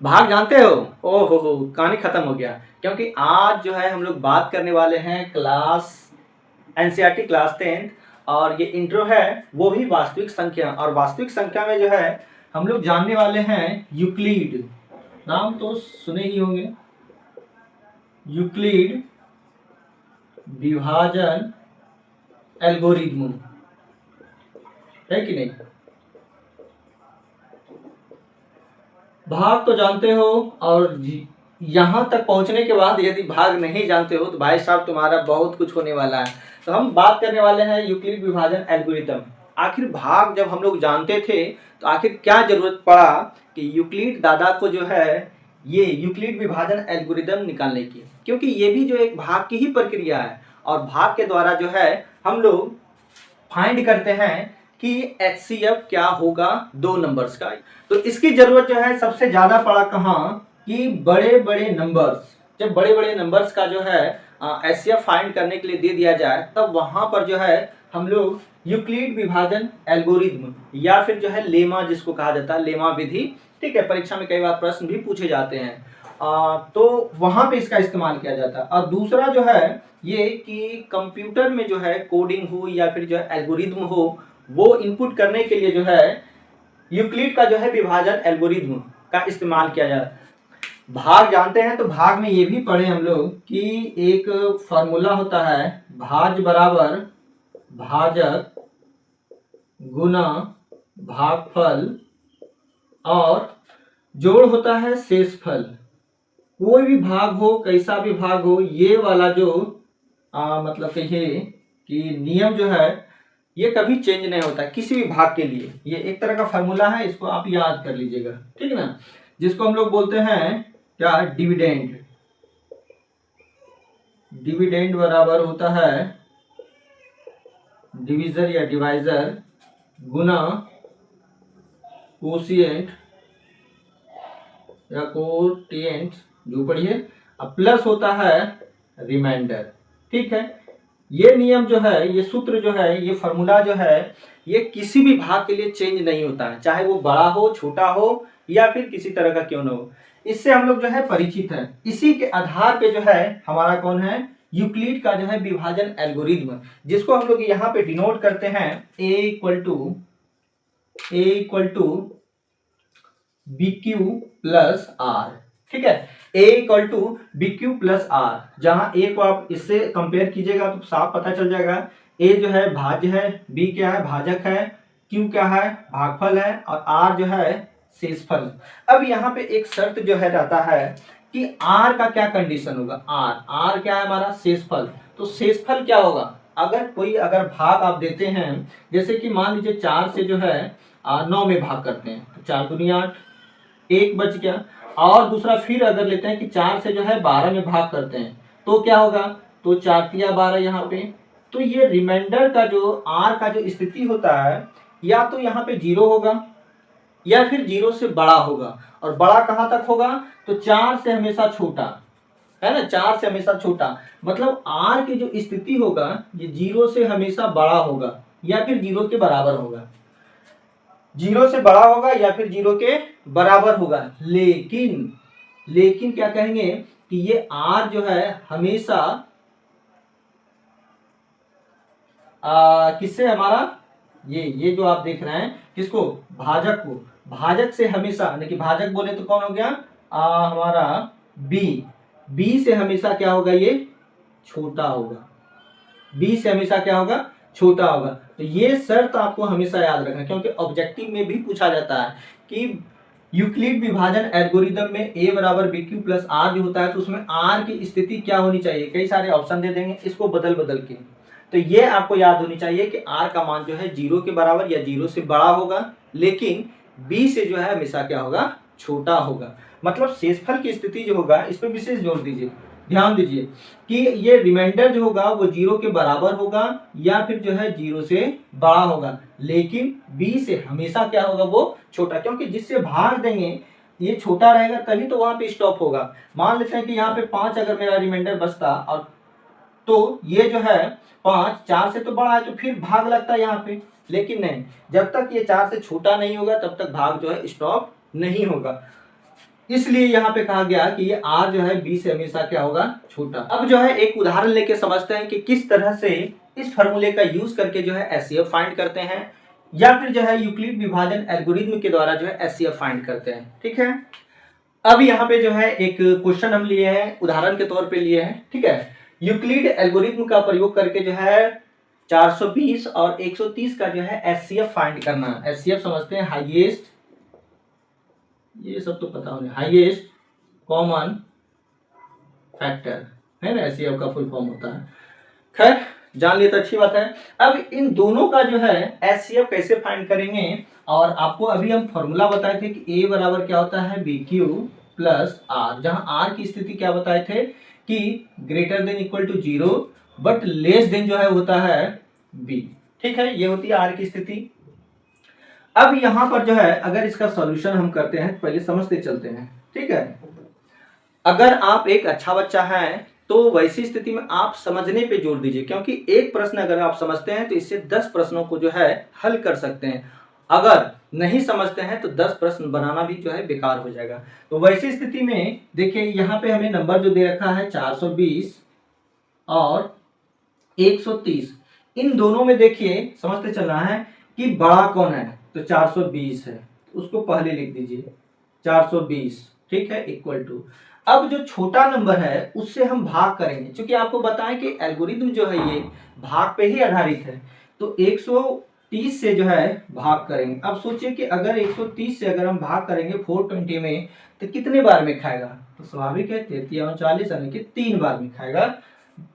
भाग जानते हो? ओहो कहानी खत्म हो गया। क्योंकि आज जो है हम लोग बात करने वाले हैं क्लास एनसीईआरटी क्लास 10th और ये इंट्रो है वो भी वास्तविक संख्या। और वास्तविक संख्या में जो है हम लोग जानने वाले हैं यूक्लिड। नाम तो सुने ही होंगे, यूक्लिड विभाजन एल्गोरिथम, है कि नहीं? भाग तो जानते हो, और यहाँ तक पहुँचने के बाद यदि भाग नहीं जानते हो तो भाई साहब तुम्हारा बहुत कुछ होने वाला है। तो हम बात करने वाले हैं यूक्लिड विभाजन एल्गोरिथम। आखिर भाग जब हम लोग जानते थे तो आखिर क्या जरूरत पड़ा कि यूक्लिड दादा को जो है ये यूक्लिड विभाजन एल्गोरिथम निकालने की, क्योंकि ये भी जो एक भाग की ही प्रक्रिया है। और भाग के द्वारा जो है हम लोग फाइंड करते हैं कि एचसीएफ क्या होगा दो नंबर्स का। तो इसकी जरूरत जो है सबसे ज्यादा पड़ा कहाँ कि बड़े बड़े नंबर्स, जब बड़े बड़े नंबर्स का जो है एचसीएफ फाइंड करने के लिए दे दिया जाए तब वहां पर जो है हम लोग यूक्लिड विभाजन एल्गोरिथम या फिर जो है लेमा जिसको कहा जाता है, लेमा विधि, ठीक है, परीक्षा में कई बार प्रश्न भी पूछे जाते हैं। तो वहां पे इसका इस्तेमाल किया जाता है। और दूसरा जो है ये कि कंप्यूटर में जो है कोडिंग हो या फिर जो है एल्गोरिथम हो, वो इनपुट करने के लिए जो है यूक्लिड का जो है विभाजन एल्गोरिथम का इस्तेमाल किया जाता है। भाग जानते हैं तो भाग में ये भी पढ़े हम लोग कि एक फॉर्मूला होता है, भाज्य बराबर भाजक गुना भागफल और जोड़ होता है शेषफल। कोई भी भाग हो, कैसा भी भाग हो, ये वाला जो मतलब कहिए कि नियम जो है ये कभी चेंज नहीं होता किसी भी भाग के लिए। ये एक तरह का फॉर्मूला है, इसको आप याद कर लीजिएगा, ठीक है ना, जिसको हम लोग बोलते हैं क्या, डिविडेंड। डिविडेंड बराबर होता है डिविजर या डिवाइजर गुना कोशिएंट या कोटिएंट, जो पढ़िए, अब प्लस होता है रिमाइंडर, ठीक है। ये नियम जो है, ये सूत्र जो है, ये फॉर्मूला जो है, ये किसी भी भाग के लिए चेंज नहीं होता है, चाहे वो बड़ा हो, छोटा हो या फिर किसी तरह का क्यों ना हो। इससे हम लोग जो है परिचित हैं। इसी के आधार पे जो है हमारा कौन है, यूक्लिड का जो है विभाजन एल्गोरिथम, जिसको हम लोग यहाँ पे डिनोट करते हैं A equal to B Q plus R, ठीक है। A equal to B Q plus are, जहां ए को आप इससे कंपेयर कीजिएगा तो साफ पता चल जाएगा। ए जो है भाज्य है, बी क्या है, भाजक है, क्यू क्या है, भागफल है, और आर जो है शेषफल। अब यहाँ पे एक शर्त जो है रहता है कि आर का क्या कंडीशन होगा, आर क्या है हमारा, शेषफल। तो शेषफल क्या होगा, अगर भाग आप देते हैं, जैसे कि मान लीजिए 4 से जो है 9 में भाग करते हैं तो 4 दूनी 8, एक बच गया। और दूसरा फिर अगर लेते हैं कि 4 से जो है 12 में भाग करते हैं तो क्या होगा, तो 4 तिया 12 यहाँ पे। तो ये रिमाइंडर का जो आर का जो स्थिति होता है, या तो यहाँ पे 0 होगा या फिर 0 से बड़ा होगा। और बड़ा कहाँ तक होगा, तो 4 से हमेशा छोटा, है ना, 4 से हमेशा छोटा। मतलब आर की जो स्थिति होगा ये 0 से हमेशा बड़ा होगा या फिर 0 के बराबर होगा, 0 से बड़ा होगा या फिर 0 के बराबर होगा। लेकिन क्या कहेंगे कि ये आर जो है हमेशा किससे, हमारा ये जो आप देख रहे हैं किसको, भाजक को, भाजक से हमेशा, यानी कि भाजक बोले तो कौन हो गया, हमारा बी से हमेशा क्या होगा, ये छोटा होगा, बी से हमेशा क्या होगा, छोटा होगा। तो ये शर्त आपको हमेशा याद रखना, क्योंकि ऑब्जेक्टिव में भी पूछा जाता है कि यूक्लिड विभाजन एल्गोरिथम में ए बराबर बी क्यू प्लस आर जो होता है तो उसमें आर की स्थिति क्या होनी चाहिए, कई सारे ऑप्शन दे देंगे इसको बदल के। तो ये आपको याद होनी चाहिए कि आर का मान जो है 0 के बराबर या 0 से बड़ा होगा, लेकिन बी से जो है हमेशा क्या होगा, छोटा होगा। मतलब शेषफल की स्थिति जो होगा इस पर विशेष जोर दीजिए, ध्यान दीजिए कि ये रिमाइंडर जो होगा वो 0 के बराबर होगा या फिर जो है 0 से बड़ा होगा, लेकिन b से हमेशा क्या होगा, वो छोटा। क्योंकि जिससे भाग देंगे ये छोटा रहेगा तभी तो वहां पे स्टॉप होगा। मान लेते हैं कि यहाँ पे 5 अगर मेरा रिमाइंडर बचता, और तो ये जो है 5 4 से तो बड़ा है तो फिर भाग लगता है यहाँ पे, लेकिन नहीं, जब तक ये 4 से छोटा नहीं होगा तब तक भाग जो है स्टॉप नहीं होगा। इसलिए यहाँ पे कहा गया कि ये r जो है b से हमेशा क्या होगा, छोटा। अब जो है एक उदाहरण लेके समझते हैं कि किस तरह से इस फॉर्मूले का यूज करके जो है एचसीएफ फाइंड करते हैं, या फिर जो है यूक्लिड विभाजन एल्गोरिथम के द्वारा जो है एचसीएफ फाइंड करते हैं। ठीक है, अब यहाँ पे जो है एक क्वेश्चन हम लिए हैं, उदाहरण के तौर पे लिए हैं। ठीक है, यूक्लिड एल्गोरिथम का प्रयोग करके जो है 420 और 130 का जो है एचसीएफ फाइंड करना। एचसीएफ समझते हैं हाईएस्ट, ये सब तो पता होने, हाईएस्ट कॉमन फैक्टर है ना, एचसीएफ का फुल फॉर्म होता है। खैर जान लिए तो अच्छी बात है। अब इन दोनों का जो है एचसीएफ कैसे फाइंड करेंगे, और आपको अभी हम फॉर्मूला बताए थे कि ए बराबर क्या होता है, बी क्यू प्लस आर, जहां आर की स्थिति क्या बताए थे कि greater than equal to 0 but less than जो है होता है बी। ठीक है, ये होती है आर की स्थिति। अब यहां पर जो है अगर इसका सॉल्यूशन हम करते हैं, पहले समझते चलते हैं। ठीक है, अगर आप एक अच्छा बच्चा है तो वैसी स्थिति में आप समझने पे जोर दीजिए, क्योंकि एक प्रश्न अगर आप समझते हैं तो इससे 10 प्रश्नों को जो है हल कर सकते हैं। अगर नहीं समझते हैं तो 10 प्रश्न बनाना भी जो है बेकार हो जाएगा। तो वैसी स्थिति में देखिए यहाँ पे हमें नंबर जो दे रखा है 420 और 130, इन दोनों में देखिए समझते चलना है कि बड़ा कौन है, तो 420 है, उसको पहले लिख दीजिए 420। ठीक है, इक्वल टू, अब जो छोटा नंबर है उससे हम भाग करेंगे, क्योंकि आपको बताएं कि एल्गोरिथम जो है ये भाग पे ही आधारित है। तो 130 से जो है भाग करेंगे। अब सोचिए कि अगर 130 से अगर हम भाग करेंगे 420 में तो कितने बार में खाएगा, तो स्वाभाविक है 33 40 यानी कि 3 बार में खाएगा,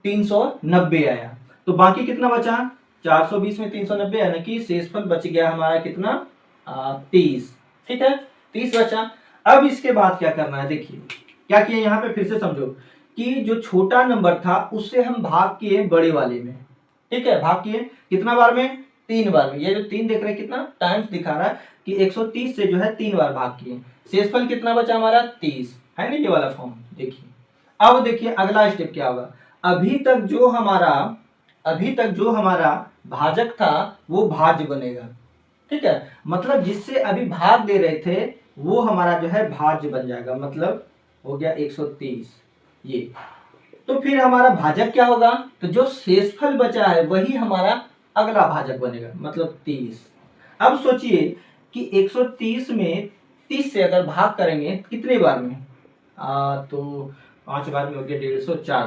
390 आया। तो बाकी कितना बचा, 420 में 390 यानी कि शेषफल बच गया हमारा कितना, 30। ठीक है, 30 बचा। अब इसके बाद क्या करना है, देखिए क्या किया यहाँ पे, फिर से समझो कि जो छोटा नंबर था उससे हम भाग किए बड़े वाले में। ठीक है, भाग किए कितना बार में, 3 बार में। ये जो 3 देख रहे हैं कितना टाइम्स दिखा रहा है कि 130 से जो है 3 बार भाग किए, शेषफल कितना बचा हमारा 30, है ना, ये वाला फॉर्म। देखिए अब देखिए अगला स्टेप क्या होगा, अभी तक जो हमारा भाजक था वो भाज्य बनेगा। ठीक है, मतलब जिससे अभी भाग दे रहे थे वो हमारा जो है भाज्य बन जाएगा, मतलब हो गया 130 ये। तो फिर हमारा भाजक क्या होगा, तो जो शेषफल बचा है वही हमारा अगला भाजक बनेगा, मतलब 30। अब सोचिए कि 130 में 30 से अगर भाग करेंगे कितने बार में, तो 5 बार में हो गया 150, 4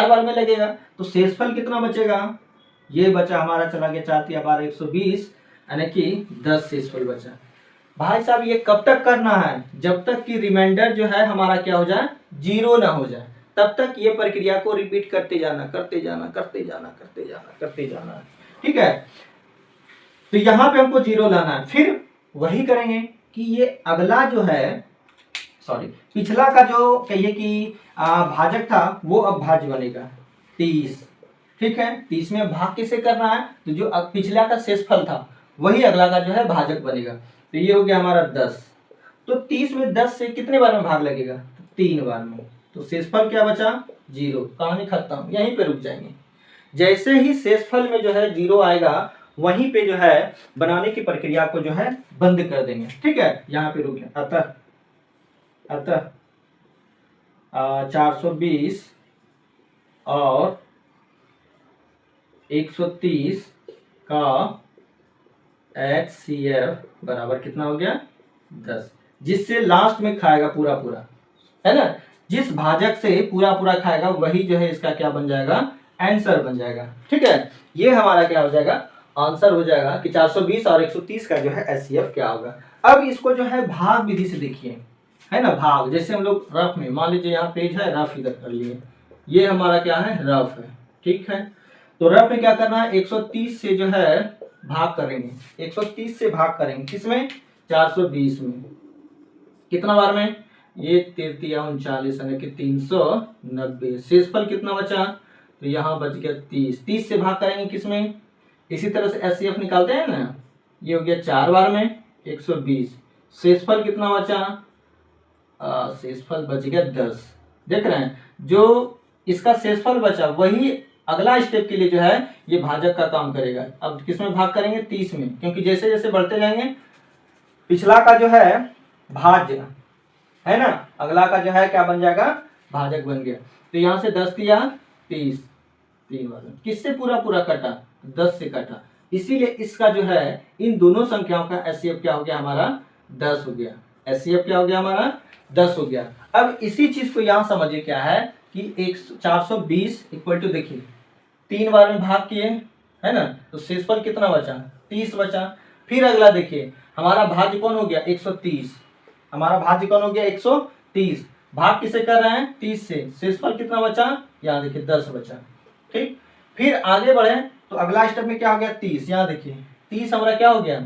बार में लगेगा। तो शेषफल कितना बचेगा, ये बचा हमारा, चला गया 4 या 12 120, यानी कि 10 शेषफल बचा। भाई साहब ये कब तक करना है, जब तक कि रिमाइंडर जो है हमारा क्या हो जाए, 0 ना हो जाए, तब तक ये प्रक्रिया को रिपीट करते जाना। ठीक है, तो यहाँ पे हमको 0 लाना है, फिर वही करेंगे कि ये अगला जो है, सॉरी पिछला का जो कहिए कि भाजक था वो अब भाज्य बनेगा 30। ठीक है, 30 में भाग किसे करना है, तो जो पिछला का शेषफल था वही अगला का जो है भाजक बनेगा। तो ये हो गया हमारा 10। तो 30 में 10 से कितने बार में भाग लगेगा, तो 3 बार में। तो शेषफल क्या बचा, 0। कहानी खत्म, यहीं पे रुक जाएंगे। जैसे ही शेषफल में जो है 0 आएगा वहीं पे जो है बनाने की प्रक्रिया को जो है बंद कर देंगे। ठीक है, यहाँ पे रुक गया। अतः 420 और 130 का HCF बराबर कितना हो गया, 10। जिससे लास्ट में खाएगा पूरा है ना, जिस भाजक से पूरा खाएगा वही जो है इसका क्या बन जाएगा, आंसर बन जाएगा। ठीक है, ये हमारा क्या हो जाएगा, आंसर हो जाएगा कि 420 और 130 का जो है HCF क्या होगा। अब इसको जो है भाग विधि से देखिए, है ना, भाग जैसे हम लोग रफ में, मान लीजिए यहाँ पेज है, रफ इधर कर लिए, ये हमारा क्या है, रफ है। ठीक है, तो रफ में क्या करना है, 130 से जो है भाग करेंगे, 130 से भाग करेंगे किसमें, 420 में। कितना बार में, ये 33 39 यानी कि 390। शेषफल कितना बचा, तो यहाँ बच गया 30। 30 से भाग करेंगे किसमें, इसी तरह से HCF निकालते हैं ना, ये हो गया 4 बार में 120। शेषफल कितना बचा, शेषफल बच गया 10। देख रहे हैं, जो इसका शेषफल बचा वही अगला स्टेप के लिए जो है ये भाजक का काम करेगा। अब किसमें भाग करेंगे, 30 में, क्योंकि जैसे जैसे बढ़ते जाएंगे पिछला का जो है भाज्य है ना। अगला का जो है क्या बन जाएगा, भाजक बन गया। तो यहाँ से 10 दिया 30, 3 वजन किससे पूरा पूरा कटा, 10 से कटा, इसीलिए इसका जो है इन दोनों संख्याओं का एचसीएफ क्या हो गया हमारा, 10 हो गया। एचसीएफ क्या हो गया हमारा, 10 हो गया। अब इसी चीज को यहाँ समझिए क्या है कि 420 इक्वल टू, देखिए 3 बार में भाग किए, है ना, तो शेषफल कितना बचा, 30 बचा। फिर अगला देखिए हमारा भाज्य कौन हो गया, 130, हमारा भाज्य कौन हो गया 130, भाग किसे कर रहे हैं 30 से, शेषफल कितना बचा, यहाँ देखिए 10 बचा। ठीक, फिर आगे बढ़े तो अगला स्टेप में क्या हो गया 30, यहाँ देखिए 30 हमारा क्या हो गया,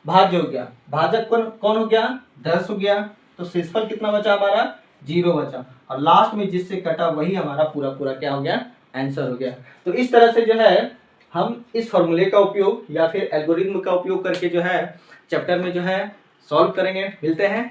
भाज्य हो गया, भाजक कौन कौन हो गया 10 हो गया, तो शेषफल कितना बचा हमारा 0 बचा, और लास्ट में जिससे कटा वही हमारा पूरा पूरा क्या हो गया, आंसर हो गया। तो इस तरह से जो है हम इस फॉर्मूले का उपयोग या फिर एल्गोरिथम का उपयोग करके जो है चैप्टर में जो है सॉल्व करेंगे। मिलते हैं